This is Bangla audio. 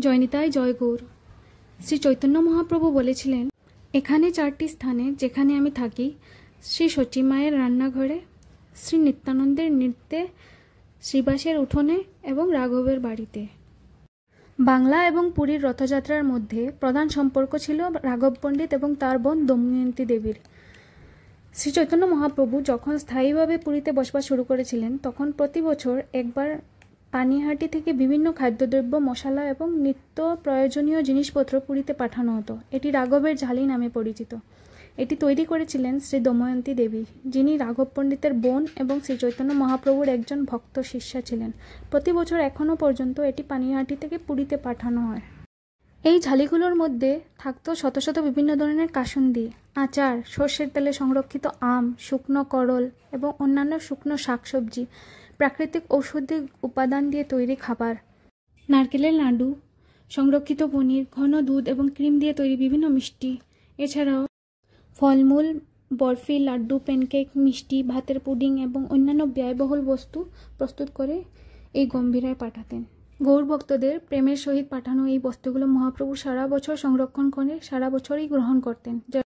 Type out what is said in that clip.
জয়নিতাই জয় গৌর। শ্রী চৈতন্য মহাপ্রভু বলেছিলেন, এখানে 4টি স্থানে যেখানে আমি থাকি, শ্রী সচী মায়ের রান্নাঘরে, শ্রী নিত্যানন্দের নৃত্যে, শ্রীবাসের উঠোনে এবং রাঘবের বাড়িতে। বাংলা এবং পুরীর রথযাত্রার মধ্যে প্রধান সম্পর্ক ছিল রাঘব পণ্ডিত এবং তার বোন দময়ন্তী দেবীর। শ্রী চৈতন্য মহাপ্রভু যখন স্থায়ীভাবে পুরীতে বসবাস শুরু করেছিলেন, তখন প্রতি বছর একবার পানিহাটি থেকে বিভিন্ন খাদ্যদ্রব্য, মশলা এবং নিত্য প্রয়োজনীয় জিনিসপত্র পুরীতে পাঠানো হতো। এটি রাঘবের ঝালি নামে পরিচিত। এটি তৈরি করেছিলেন শ্রী দময়ন্তী দেবী, যিনি রাঘব পণ্ডিতের বোন এবং শ্রী চৈতন্য মহাপ্রভুর একজন ভক্ত শিষ্যা ছিলেন। প্রতি বছর এখনও পর্যন্ত এটি পানিহাটি থেকে পুরীতে পাঠানো হয়। এই ঝালিগুলোর মধ্যে থাকত শত শত বিভিন্ন ধরনের কাসুন্দি, আচার, সর্ষের তেলে সংরক্ষিত আম, শুকনো করল এবং অন্যান্য শুকনো শাকসবজি, প্রাকৃতিক ঔষধি উপাদান দিয়ে তৈরি খাবার, নারকেলের লাড্ডু, সংরক্ষিত পনির, ঘন দুধ এবং ক্রিম দিয়ে তৈরি বিভিন্ন মিষ্টি, এছাড়াও ফলমূল, বরফি, লাড্ডু, প্যানকেক, মিষ্টি, ভাতের পুডিং এবং অন্যান্য ব্যয়বহুল বস্তু প্রস্তুত করে এই গম্ভীরায় পাঠাতেন। গৌর ভক্তদের প্রেমের সহিত পাঠানো এই বস্তুগুলো মহাপ্রভু সারা বছর সংরক্ষণ করে সারা বছরই গ্রহণ করতেন।